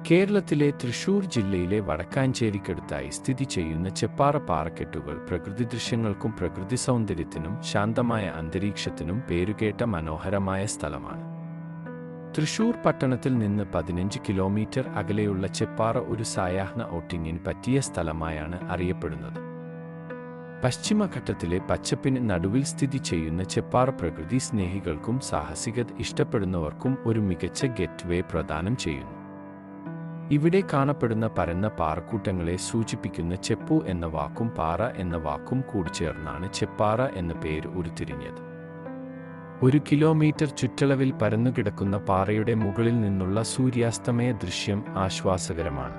കേരളത്തിലെ തൃശൂർ ജില്ലയിലെ വടക്കാഞ്ചേരിക്കടുത്തായി സ്ഥിതി ചെയ്യുന്ന ചെപ്പാറ പാറക്കെട്ടുകൾ പ്രകൃതിദൃശ്യങ്ങൾക്കും പ്രകൃതി സൗന്ദര്യത്തിനും ശാന്തമായ അന്തരീക്ഷത്തിനും പേരുകേട്ട മനോഹരമായ സ്ഥലമാണ്. തൃശൂർ പട്ടണത്തിൽ നിന്ന് 15 കിലോമീറ്റർ അകലെയുള്ള ചെപ്പാറ ഒരു സായാഹ്ന ഔട്ടിങ്ങിന് പറ്റിയ സ്ഥലമായാണ് അറിയപ്പെടുന്നത്. പശ്ചിമഘട്ടത്തിലെ പച്ചപ്പിന് നടുവിൽ സ്ഥിതി ചെയ്യുന്ന ചെപ്പാറ പ്രകൃതി സ്നേഹികൾക്കും സാഹസികത ഇഷ്ടപ്പെടുന്നവർക്കും ഒരു മികച്ച ഗെറ്റ് വേ പ്രദാനം ചെയ്യുന്നു. ഇവിടെ കാണപ്പെടുന്ന പരന്ന പാറക്കൂട്ടങ്ങളെ സൂചിപ്പിക്കുന്ന ചെപ്പു എന്ന വാക്കും പാറ എന്ന വാക്കും കൂടിച്ചേർന്നാണ് ചെപ്പാറ എന്ന പേര് ഉരുത്തിരിഞ്ഞത്. 1 കിലോമീറ്റർ ചുറ്റളവിൽ പരന്നുകിടക്കുന്ന പാറയുടെ മുകളിൽ നിന്നുള്ള സൂര്യാസ്തമയ ദൃശ്യം ആശ്വാസകരമാണ്.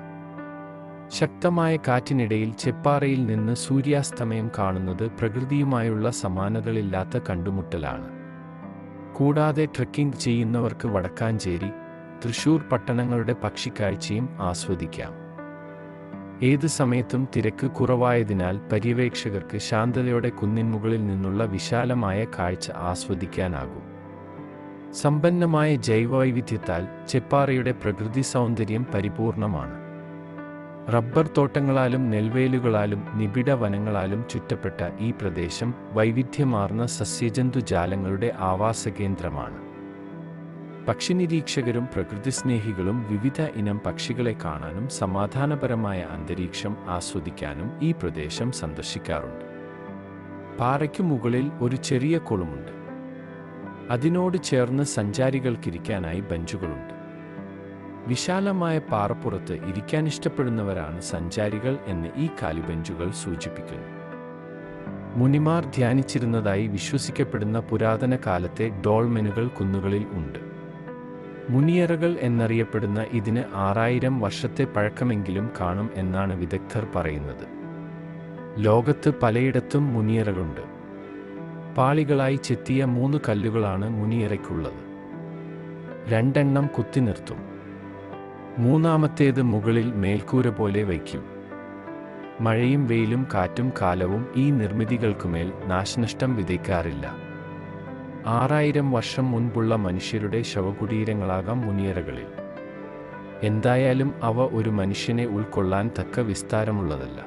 ശക്തമായ കാറ്റിനിടയിൽ ചെപ്പാറയിൽ നിന്ന് സൂര്യാസ്തമയം കാണുന്നത് പ്രകൃതിയുമായുള്ള സമാനതകളില്ലാത്ത കണ്ടുമുട്ടലാണ്. കൂടാതെ ട്രെക്കിംഗ് ചെയ്യുന്നവർക്ക് വടക്കാഞ്ചേരി, തൃശൂർ പട്ടണങ്ങളുടെ പക്ഷിക്കാഴ്ചയും ആസ്വദിക്കാം. ഏത് സമയത്തും തിരക്ക് കുറവായതിനാൽ പര്യവേക്ഷകർക്ക് ശാന്തതയോടെ കുന്നിൻമുകളിൽ നിന്നുള്ള വിശാലമായ കാഴ്ച ആസ്വദിക്കാനാകും. സമ്പന്നമായ ജൈവവൈവിധ്യത്താൽ ചെപ്പാറയുടെ പ്രകൃതി സൗന്ദര്യം പരിപൂർണമാണ്. റബ്ബർ തോട്ടങ്ങളാലും നെൽവേലുകളാലും നിബിഡ വനങ്ങളാലും ചുറ്റപ്പെട്ട ഈ പ്രദേശം വൈവിധ്യമാർന്ന സസ്യജന്തുജാലങ്ങളുടെ ആവാസകേന്ദ്രമാണ്. പക്ഷിനിരീക്ഷകരും പ്രകൃതിസ്നേഹികളും വിവിധ ഇനം പക്ഷികളെ കാണാനും സമാധാനപരമായ അന്തരീക്ഷം ആസ്വദിക്കാനും ഈ പ്രദേശം സന്ദർശിക്കാറുണ്ട്. പാറയ്ക്കു മുകളിൽ ഒരു ചെറിയ കുളമുണ്ട്. അതിനോട് ചേർന്ന് സഞ്ചാരികൾക്കിരിക്കാനായി ബെഞ്ചുകളുണ്ട്. വിശാലമായ പാറപ്പുറത്ത് ഇരിക്കാൻ ഇഷ്ടപ്പെടുന്നവരാണ് സഞ്ചാരികൾ എന്ന് ഈ കാലിബെഞ്ചുകൾ സൂചിപ്പിക്കുന്നു. മുനിമാർ ധ്യാനിച്ചിരുന്നതായി വിശ്വസിക്കപ്പെടുന്ന പുരാതന കാലത്തെ ഡോൾമെനുകൾ കുന്നുകളിൽ ഉണ്ട്. മുനിയറകൾ എന്നറിയപ്പെടുന്ന ഇതിന് 6000 വർഷത്തെ പഴക്കമെങ്കിലും കാണും എന്നാണ് വിദഗ്ധർ പറയുന്നത്. ലോകത്ത് പലയിടത്തും മുനിയറകളുണ്ട്. പാളികളായി ചെത്തിയ 3 കല്ലുകളാണ് മുനിയറയ്ക്കുള്ളത്. 2 എണ്ണം കുത്തി നിർത്തും. 3-ാമത്തേത് മുകളിൽ മേൽക്കൂര പോലെ വയ്ക്കും. മഴയും വെയിലും കാറ്റും കാലവും ഈ നിർമ്മിതികൾക്കുമേൽ നാശനഷ്ടം വിതയ്ക്കാറില്ല. 6000 വർഷം മുൻപുള്ള മനുഷ്യരുടെ ശവകുടീരങ്ങളാകാം മുനിയറകളിൽ. എന്തായാലും അവ ഒരു മനുഷ്യനെ ഉൾക്കൊള്ളാൻ തക്ക വിസ്താരമുള്ളതല്ല.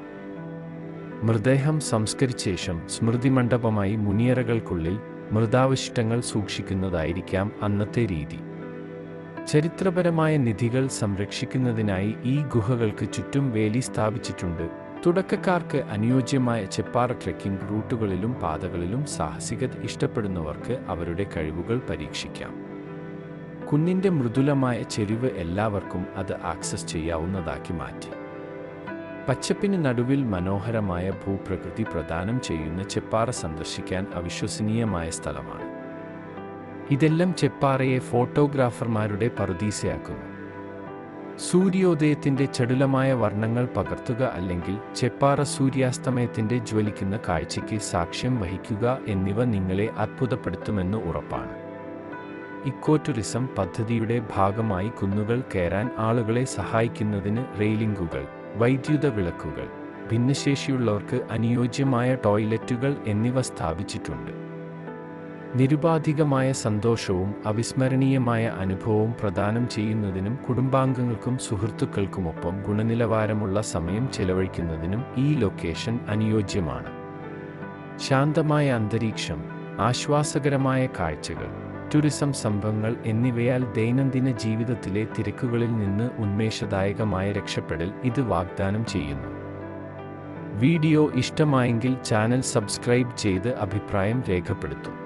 മൃതദേഹം സംസ്കരിച്ച ശേഷം സ്മൃതിമണ്ഡപമായി മുനിയറകൾക്കുള്ളിൽ മൃതാവശിഷ്ടങ്ങൾ സൂക്ഷിക്കുന്നതായിരിക്കാം അന്നത്തെ രീതി. ചരിത്രപരമായ നിധികൾ സംരക്ഷിക്കുന്നതിനായി ഈ ഗുഹകൾക്ക് ചുറ്റും വേലി സ്ഥാപിച്ചിട്ടുണ്ട്. തുടക്കക്കാർക്ക് അനുയോജ്യമായ ചെപ്പാറ ട്രെക്കിംഗ് റൂട്ടുകളിലും പാതകളിലും സാഹസികത ഇഷ്ടപ്പെടുന്നവർക്ക് അവരുടെ കഴിവുകൾ പരീക്ഷിക്കാം. കുന്നിൻ്റെ മൃദുലമായ ചെരിവ് എല്ലാവർക്കും അത് ആക്സസ് ചെയ്യാവുന്നതാക്കി മാറ്റി. പച്ചപ്പിന് നടുവിൽ മനോഹരമായ ഭൂപ്രകൃതി പ്രദാനം ചെയ്യുന്ന ചെപ്പാറ സന്ദർശിക്കാൻ അവിശ്വസനീയമായ സ്ഥലമാണ്. ഇതെല്ലാം ചെപ്പാറയെ ഫോട്ടോഗ്രാഫർമാരുടെ പറുദീസയാക്കുന്നു. സൂര്യോദയത്തിൻ്റെ ചടുലമായ വർണ്ണങ്ങൾ പകർത്തുക അല്ലെങ്കിൽ ചെപ്പാറ സൂര്യാസ്തമയത്തിൻ്റെ ജ്വലിക്കുന്ന കാഴ്ചയ്ക്ക് സാക്ഷ്യം വഹിക്കുക എന്നിവ നിങ്ങളെ അത്ഭുതപ്പെടുത്തുമെന്ന് ഉറപ്പാണ്. ഇക്കോ ടൂറിസം പദ്ധതിയുടെ ഭാഗമായി കുന്നുകൾ കയറാൻ ആളുകളെ സഹായിക്കുന്നതിന് റെയിലിംഗുകൾ, വൈദ്യുത വിളക്കുകൾ, ഭിന്നശേഷിയുള്ളവർക്ക് അനുയോജ്യമായ ടോയ്ലറ്റുകൾ എന്നിവ സ്ഥാപിച്ചിട്ടുണ്ട്. നിരുപാധികമായ സന്തോഷവും അവിസ്മരണീയമായ അനുഭവവും പ്രദാനം ചെയ്യുന്നതിനും കുടുംബാംഗങ്ങൾക്കും സുഹൃത്തുക്കൾക്കുമൊപ്പം ഗുണനിലവാരമുള്ള സമയം ചെലവഴിക്കുന്നതിനും ഈ ലൊക്കേഷൻ അനുയോജ്യമാണ്. ശാന്തമായ അന്തരീക്ഷം, ആശ്വാസകരമായ കാഴ്ചകൾ, ടൂറിസം സംഭവങ്ങൾ എന്നിവയാൽ ദൈനംദിന ജീവിതത്തിലെ തിരക്കുകളിൽ നിന്ന് ഉന്മേഷദായകമായ രക്ഷപ്പെടൽ ഇത് വാഗ്ദാനം ചെയ്യുന്നു. വീഡിയോ ഇഷ്ടമായെങ്കിൽ ചാനൽ സബ്സ്ക്രൈബ് ചെയ്ത് അഭിപ്രായം രേഖപ്പെടുത്തും.